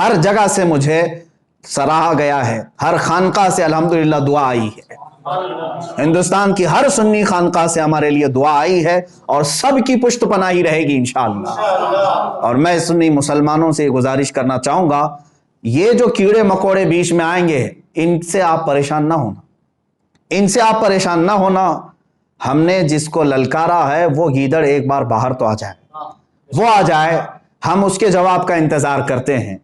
ہر جگہ سے مجھے سراہا گیا ہے، ہر خانقاہ سے الحمدللہ دعا آئی ہے، ہندوستان کی ہر سنی خانقاہ سے ہمارے لیے دعا آئی ہے، اور سب کی پشت پناہی رہے گی انشاءاللہ۔ اور میں سنی مسلمانوں سے گزارش کرنا چاہوں گا، یہ جو کیڑے مکوڑے بیچ میں آئیں گے ان سے آپ پریشان نہ ہونا، ان سے آپ پریشان نہ ہونا۔ ہم نے جس کو للکارا ہے وہ گیدڑ ایک بار باہر تو آ جائے، وہ آ جائے، ہم اس کے جواب کا انتظار کرتے ہیں۔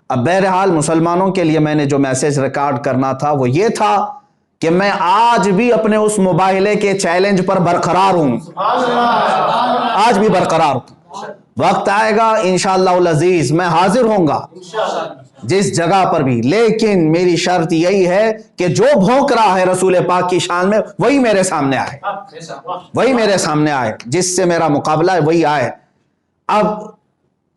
اب بہرحال مسلمانوں کے لیے میں نے جو میسج ریکارڈ کرنا تھا وہ یہ تھا کہ میں آج بھی اپنے اس مباہلے کے چیلنج پر برقرار ہوں، آج بھی برقرار ہوں۔ وقت آئے گا انشاءاللہ العزیز میں حاضر ہوں گا جس جگہ پر بھی، لیکن میری شرط یہی ہے کہ جو بھونک رہا ہے رسول پاک کی شان میں وہی میرے سامنے آئے، وہی میرے سامنے آئے، جس سے میرا مقابلہ ہے وہی آئے۔ اب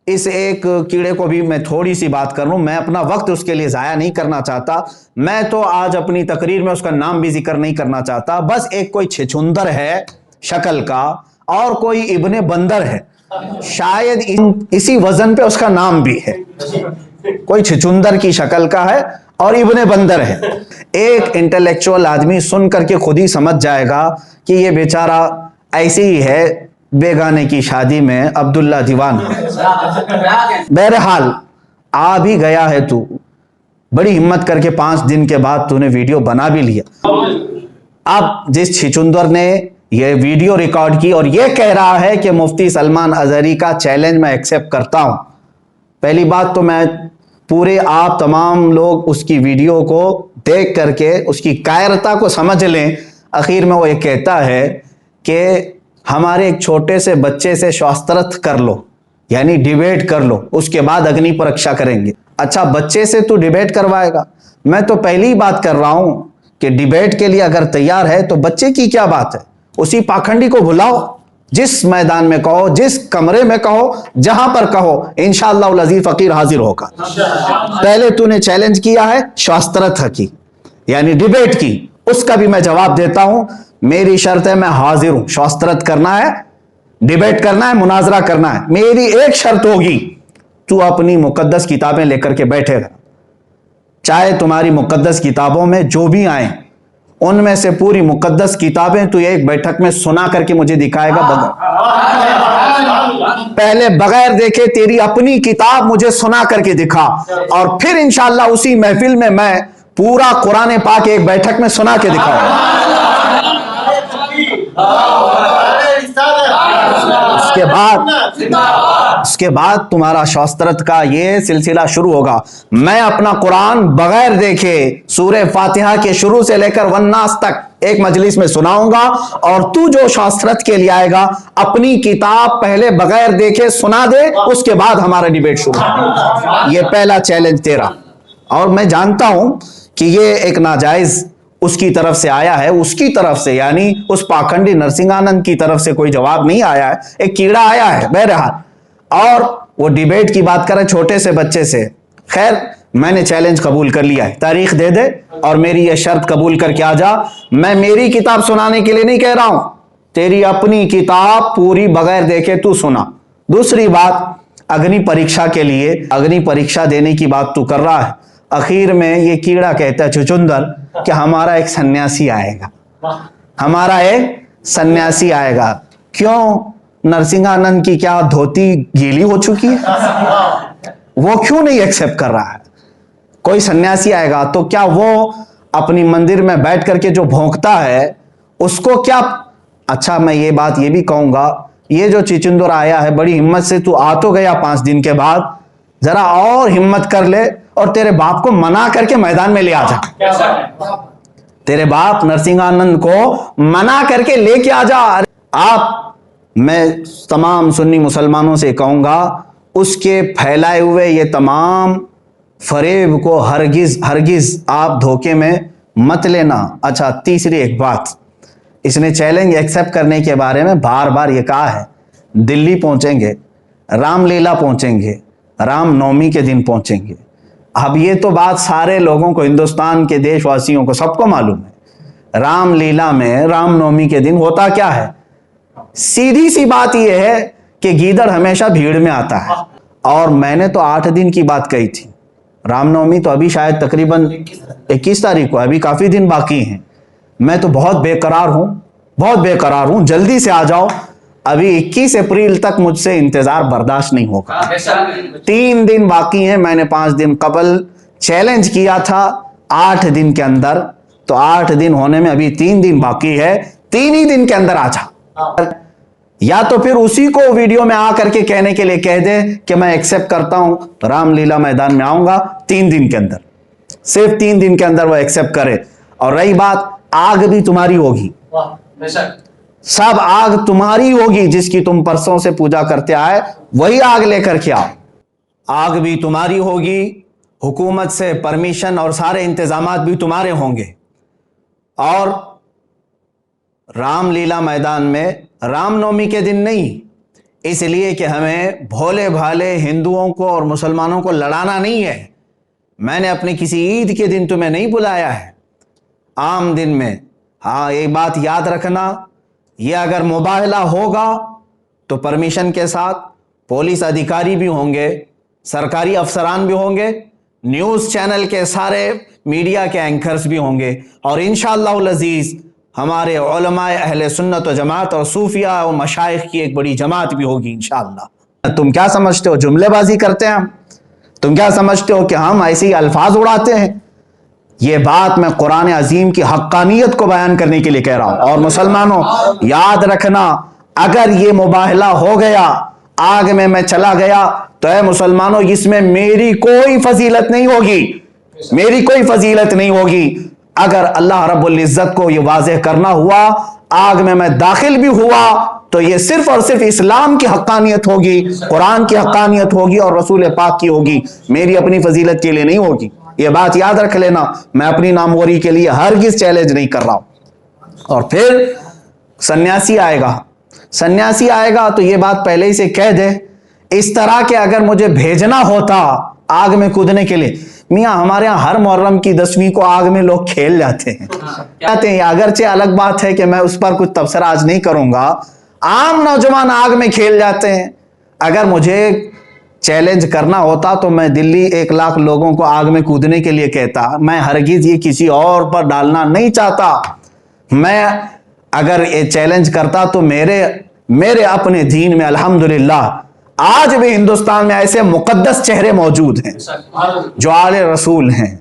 اس ایک کیڑے کو بھی میں تھوڑی سی بات کر لوں، میں اپنا وقت اس کے لیے ضائع نہیں کرنا چاہتا، میں تو آج اپنی تقریر میں اس کا نام بھی ذکر نہیں کرنا چاہتا، بس ایک کوئی چھچندر ہے شکل کا اور کوئی ابن بندر ہے، شاید اسی وزن پہ اس کا نام بھی ہے، کوئی چھچندر کی شکل کا ہے اور ابن بندر ہے۔ ایک انٹلیکچوئل آدمی سن کر کے خود ہی سمجھ جائے گا کہ یہ بیچارہ ایسے ہی ہے، بیگانے کی شادی میں عبداللہ دیوان ہے۔ بہرحال آ بھی گیا ہے تو، بڑی ہمت کر کے 5 دن کے بعد تو نے ویڈیو بنا بھی لیا۔ اب جس چھچندر نے یہ ویڈیو ریکارڈ کی اور یہ کہہ رہا ہے کہ مفتی سلمان اظہری کا چیلنج میں ایکسیپٹ کرتا ہوں، پہلی بات تو میں پورے آپ تمام لوگ اس کی ویڈیو کو دیکھ کر کے اس کی کائرتا کو سمجھ لیں۔ اخیر میں وہ یہ کہتا ہے کہ ہمارے ایک چھوٹے سے بچے سے شاسترت کر لو، یعنی ڈیبیٹ کر لو، اس کے بعد اگنی پرکشا کریں گے۔ اچھا بچے سے تو ڈیبیٹ کروائے گا؟ میں تو پہلی بات کر رہا ہوں کہ ڈیبیٹ کے لیے اگر تیار ہے تو بچے کی کیا بات ہے، اسی پاکھنڈی کو بلاؤ، جس میدان میں کہو، جس کمرے میں کہو، جہاں پر کہو، انشاءاللہ العزیز فقیر حاضر ہوگا۔ پہلے تو نے چیلنج کیا ہے شاسترت کی، یعنی ڈیبیٹ کی، اس کا بھی میں جواب دیتا ہوں۔ میری شرط ہے میں حاضر ہوں، شاسترت کرنا ہے، ڈیبیٹ کرنا ہے، مناظرہ کرنا ہے۔ میری ایک شرط ہوگی، تو اپنی مقدس کتابیں لے کر کے بیٹھے گا، چاہے تمہاری مقدس کتابوں میں جو بھی آئیں ان میں سے پوری مقدس کتابیں تو ایک بیٹھک میں سنا کر کے مجھے دکھائے گا، پہلے بغیر دیکھے تیری اپنی کتاب مجھے سنا کر کے دکھا، اور پھر انشاءاللہ اسی محفل میں میں پورا قرآن پاک ایک بیٹھک میں سنا کے دکھاؤں۔ اس کے بعد تمہارا شاسترت کا یہ سلسلہ شروع ہوگا۔ میں اپنا قرآن بغیر دیکھے سورہ فاتحہ کے شروع سے لے کر والناس تک ایک مجلس میں سناؤں گا، اور تو جو شاسترت کے لیے آئے گا اپنی کتاب پہلے بغیر دیکھے سنا دے، اس کے بعد ہمارا ڈیبیٹ شروع ہوگا۔ یہ پہلا چیلنج تیرا، اور میں جانتا ہوں کہ یہ ایک ناجائز اس کی طرف سے آیا ہے، اس کی طرف سے یعنی اس پاکھنڈی نرسنگ آنند کی طرف سے کوئی جواب نہیں آیا ہے، ایک کیڑا آیا ہے بہرحال، اور وہ ڈیبیٹ کی بات کرے چھوٹے سے بچے سے۔ خیر میں نے چیلنج قبول کر لیا ہے، تاریخ دے دے اور میری یہ شرط قبول کر کے آ جا۔ میں میری کتاب سنانے کے لیے نہیں کہہ رہا ہوں، تیری اپنی کتاب پوری بغیر دیکھے تو سنا۔ دوسری بات، اگنی پریکشا کے لیے، اگنی پریکشا دینے کی بات تو کر رہا ہے، اخیر میں یہ کیڑا کہتا ہے چھچندر کہ ہمارا ایک سنیاسی آئے گا، ہمارا ایک سنیاسی آئے گا۔ کیوں؟ نرسنگ آنند کی کیا دھوتی گیلی ہو چکی ہے؟ وہ کیوں نہیں ایکسیپٹ کر رہا ہے؟ کوئی سنیاسی آئے گا تو کیا وہ اپنی مندر میں بیٹھ کر کے جو بھونکتا ہے اس کو کیا؟ اچھا میں یہ بات یہ بھی کہوں گا، یہ جو چچندر آیا ہے بڑی ہمت سے تو آ تو گیا 5 دن کے بعد، ذرا اور ہمت کر لے اور تیرے باپ کو منا کر کے میدان میں لے آ جا، تیرے باپ نرسنگ آنند کو منا کر کے لے کے آ جا۔ میں تمام سنی مسلمانوں سے کہوں گا اس کے پھیلائے ہوئے یہ تمام فریب کو ہرگز آپ دھوکے میں مت لینا۔ اچھا تیسری ایک بات، اس نے چیلنج ایکسیپٹ کرنے کے بارے میں بار بار یہ کہا ہے دلی پہنچیں گے، رام لیلا پہنچیں گے، رام نومی کے دن پہنچیں گے۔ اب یہ تو بات سارے لوگوں کو، ہندوستان کے دیش واسیوں کو سب کو معلوم ہے، رام لیلا میں رام نومی کے دن ہوتا کیا ہے؟ سیدھی سی بات یہ ہے کہ گیدڑ ہمیشہ بھیڑ میں آتا ہے، اور میں نے تو 8 دن کی بات کہی تھی، رام نومی تو ابھی شاید تقریباً 21 تاریخ کو، ابھی کافی دن باقی ہیں. میں تو بہت بے قرار ہوں، جلدی سے آ جاؤ. ابھی 21 اپریل تک مجھ سے انتظار برداشت نہیں ہوگا. 3 دن باقی ہیں. میں نے 5 دن قبل چیلنج کیا تھا 8 دن کے اندر، تو 8 دن ہونے میں ابھی 3 دن باقی ہے. 3 ہی دن کے اندر آ جا، یا تو پھر اسی کو ویڈیو میں آ کر کے کہنے کے لیے کہہ دے کہ میں ایکسپٹ کرتا ہوں، رام لیلا میدان میں آؤں گا 3 دن کے اندر. صرف 3 دن کے اندر وہ ایکسپٹ کرے. اور رہی بات، آگ بھی تمہاری ہوگی، سب آگ تمہاری ہوگی. جس کی تم پرسوں سے پوجا کرتے آئے وہی آگ لے کر کے آؤ. آگ بھی تمہاری ہوگی، حکومت سے پرمیشن اور سارے انتظامات بھی تمہارے ہوں گے. اور رام لیلا میدان میں رام نومی کے دن نہیں، اس لیے کہ ہمیں بھولے بھالے ہندوؤں کو اور مسلمانوں کو لڑانا نہیں ہے. میں نے اپنی کسی عید کے دن تمہیں نہیں بلایا ہے، عام دن میں. ہاں ایک بات یاد رکھنا، یہ اگر مباہلہ ہوگا تو پرمیشن کے ساتھ پولیس ادھیکاری بھی ہوں گے، سرکاری افسران بھی ہوں گے، نیوز چینل کے سارے میڈیا کے اینکرز بھی ہوں گے، اور انشاءاللہ العزیز ہمارے علماء اہل سنت و جماعت اور صوفیاء و مشائخ کی ایک بڑی جماعت بھی ہوگی انشاءاللہ. تم کیا سمجھتے ہو جملے بازی کرتے ہیں ہم؟ تم کیا سمجھتے ہو کہ ہم ایسے ہی الفاظ اڑاتے ہیں؟ یہ بات میں قرآن عظیم کی حقانیت کو بیان کرنے کے لیے کہہ رہا ہوں. اور مسلمانوں یاد رکھنا، اگر یہ مباہلہ ہو گیا، آگ میں چلا گیا، تو اے مسلمانوں اس میں میری کوئی فضیلت نہیں ہوگی. اگر اللہ رب العزت کو یہ واضح کرنا ہوا، آگ میں داخل بھی ہوا، تو یہ صرف اور صرف اسلام کی حقانیت ہوگی، قرآن کی حقانیت ہوگی اور رسول پاک کی ہوگی، میری اپنی فضیلت کے لیے نہیں ہوگی. یہ بات یاد رکھ لینا. میں اپنی ناموری کے لیے ہرگز چیلنج نہیں کر رہا ہوں. اور پھر سنیاسی آئے گا تو یہ بات پہلے ہی سے کہہ دے، اس طرح کہ اگر مجھے بھیجنا ہوتا آگ میں کودنے کے لیے، میاں ہمارے ہاں ہر محرم کی 10ویں کو آگ میں لوگ کھیل جاتے ہیں. اگرچہ الگ بات ہے کہ میں اس پر کچھ تبصرہ آج نہیں کروں گا، عام نوجوان آگ میں کھیل جاتے ہیں. اگر مجھے چیلنج کرنا ہوتا تو میں دلی 1 لاکھ لوگوں کو آگ میں کودنے کے لیے کہتا. میں ہرگز یہ کسی اور پر ڈالنا نہیں چاہتا. میں اگر یہ چیلنج کرتا تو میرے اپنے دین میں الحمدللہ آج بھی ہندوستان میں ایسے مقدس چہرے موجود ہیں جو آل رسول ہیں،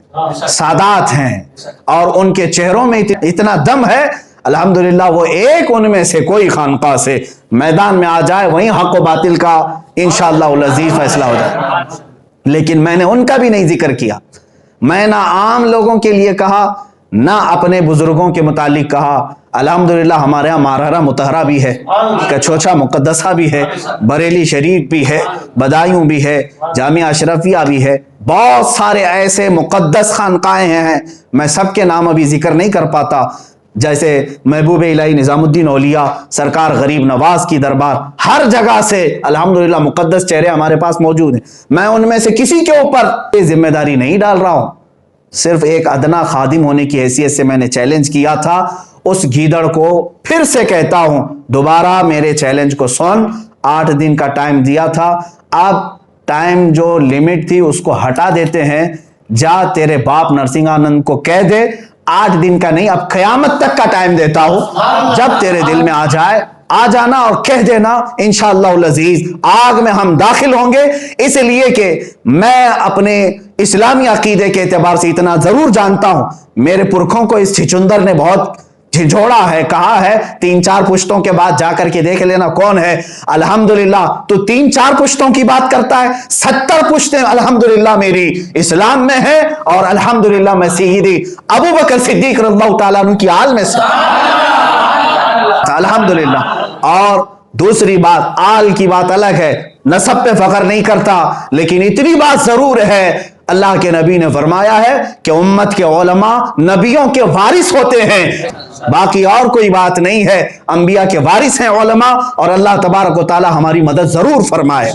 سادات ہیں، اور ان کے چہروں میں اتنا دم ہے، الحمدللہ وہ ایک ان میں سے کوئی خانقاہ سے میدان میں آ جائے، وہیں حق و باطل کا انشاءاللہ العزیز فیصلہ ہو جائے. لیکن میں نے ان کا بھی نہیں ذکر کیا. میں نہ عام لوگوں کے لیے کہا، نہ اپنے بزرگوں کے متعلق کہا. الحمدللہ ہمارے ہاں مارہرہ مطہرہ بھی ہے، کچھوچا مقدسہ بھی ہے، بریلی شریف بھی ہے، بدایوں بھی ہے، جامعہ اشرفیہ بھی ہے. بہت سارے ایسے مقدس خانقاہیں ہیں، میں سب کے نام ابھی ذکر نہیں کر پاتا. جیسے محبوب الہی نظام الدین اولیاء، سرکار غریب نواز کی دربار، ہر جگہ سے الحمدللہ مقدس چہرے ہمارے پاس موجود ہیں. میں ان میں سے کسی کے اوپر یہ ذمہ داری نہیں ڈال رہا ہوں. صرف ایک ادنا خادم ہونے کی حیثیت سے میں نے چیلنج کیا تھا. اس گیدڑ کو پھر سے کہتا ہوں، دوبارہ میرے چیلنج کو سن. 8 دن کا ٹائم دیا تھا، اب ٹائم جو لمٹ تھی اس کو ہٹا دیتے ہیں. جا تیرے باپ نرسنگ آنند کو کہہ دے 8 دن کا نہیں، اب قیامت تک کا ٹائم دیتا ہوں. جب تیرے دل میں آ جائے آ جانا اور کہہ دینا، انشاءاللہ العزیز آگ میں ہم داخل ہوں گے. اس لیے کہ میں اپنے اسلامی عقیدے کے اعتبار سے اتنا ضرور جانتا ہوں، میرے پرکھوں کو اس چھچندر نے بہت جھنجھوڑا ہے، کہا ہے 3-4 پشتوں کے بعد جا کر کے دیکھ لینا کون ہے. الحمدللہ تو 3-4 پشتوں کی بات کرتا ہے، 70 پشتیں الحمدللہ میری اسلام میں ہے، اور الحمدللہ میں سیدی ابو بکر صدیق رضی اللہ تعالیٰ عنہ کی آل میں سے الحمدللہ. اور دوسری بات، آل کی بات الگ ہے، نسب پہ فخر نہیں کرتا، لیکن اتنی بات ضرور ہے، اللہ کے نبی نے فرمایا ہے کہ امت کے علماء نبیوں کے وارث ہوتے ہیں. باقی اور کوئی بات نہیں ہے، انبیاء کے وارث ہیں علماء، اور اللہ تبارک و تعالی ہماری مدد ضرور فرمائے.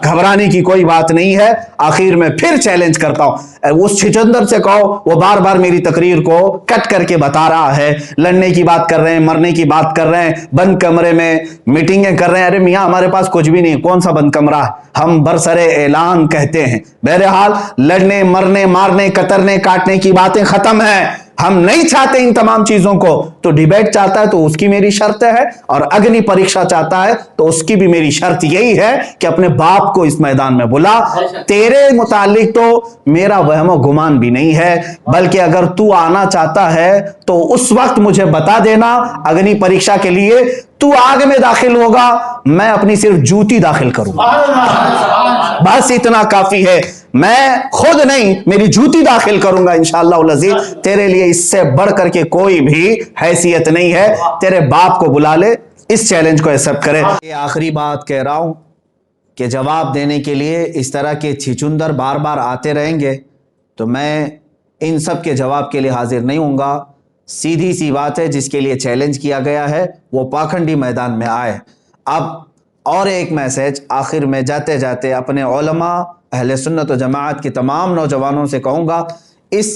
گھبرانے کی کوئی بات نہیں ہے. آخر میں پھر چیلنج کرتا ہوں، اس چھچندر سے کہو، وہ بار بار میری تقریر کو کٹ کر کے بتا رہا ہے، لڑنے کی بات کر رہے ہیں، مرنے کی بات کر رہے ہیں، بند کمرے میں میٹنگیں کر رہے ہیں. ارے میاں ہمارے پاس کچھ بھی نہیں، کون سا بند کمرہ ہے، ہم برسر اعلان کہتے ہیں. بہرحال لڑنے مرنے مارنے کترنے کاٹنے کی باتیں ختم ہیں، ہم نہیں چاہتے ان تمام چیزوں کو۔ تو ڈیبیٹ چاہتا ہے تو اس کی میری شرط ہے، اور اگنی پریکشا چاہتا ہے تو اس کی بھی میری شرط یہی ہے کہ اپنے باپ کو اس میدان میں بلا۔ تیرے متعلق تو میرا وہم و گمان بھی نہیں ہے، بلکہ اگر تو آنا چاہتا ہے تو اس وقت مجھے بتا دینا اگنی پریکشا کے لیے۔ تو آگ میں داخل ہوگا، میں اپنی صرف جوتی داخل کروں گا، بس اتنا کافی ہے۔ میں خود نہیں، میری جوتی داخل کروں گا انشاءاللہ العزیز۔ تیرے لیے اس سے بڑھ کر کے کوئی بھی حیثیت نہیں ہے۔ تیرے باپ کو بلا لے، اس چیلنج کو ایکسپٹ کرے۔ یہ آخری بات کہہ رہا ہوں کہ جواب دینے کے لیے اس طرح کے چھچندر بار بار آتے رہیں گے تو میں ان سب کے جواب کے لیے حاضر نہیں ہوں گا۔ سیدھی سی بات ہے، جس کے لیے چیلنج کیا گیا ہے وہ پاکھنڈی میدان میں آئے۔ اب اور ایک میسج آخر میں جاتے جاتے اپنے علماء اہل سنت و جماعت کے تمام نوجوانوں سے کہوں گا، اس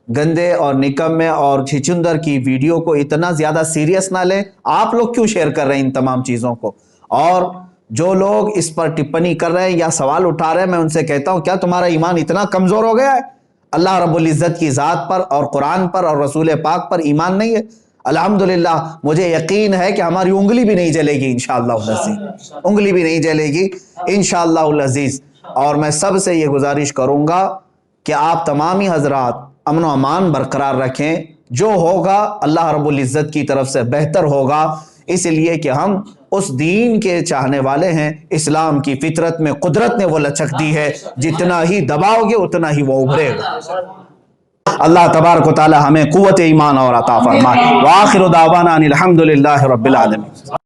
گندے اور نکمے اور چھچندر کی ویڈیو کو اتنا زیادہ سیریس نہ لیں۔ آپ لوگ کیوں شیئر کر رہے ہیں ان تمام چیزوں کو؟ اور جو لوگ اس پر ٹپنی کر رہے ہیں یا سوال اٹھا رہے ہیں، میں ان سے کہتا ہوں کیا تمہارا ایمان اتنا کمزور ہو گیا ہے؟ اللہ رب العزت کی ذات پر اور قرآن پر اور رسول پاک پر ایمان نہیں ہے؟ الحمدللہ مجھے یقین ہے کہ ہماری انگلی بھی نہیں جلے گی انشاءاللہ العزیز، انگلی بھی نہیں جلے گی انشاءاللہ العزیز۔ اور میں سب سے یہ گزارش کروں گا کہ آپ تمامی حضرات امن و امان برقرار رکھیں، جو ہوگا اللہ رب العزت کی طرف سے بہتر ہوگا، اس لیے کہ ہم اس دین کے چاہنے والے ہیں۔ اسلام کی فطرت میں قدرت نے وہ لچک دی ہے، جتنا ہی دباؤ گے اتنا ہی وہ ابھرے گا۔ اللہ تبارک و تعالی ہمیں قوت ایمان اور عطا فرمائے۔ وآخر دعوانا ان الحمدللہ رب العالمین۔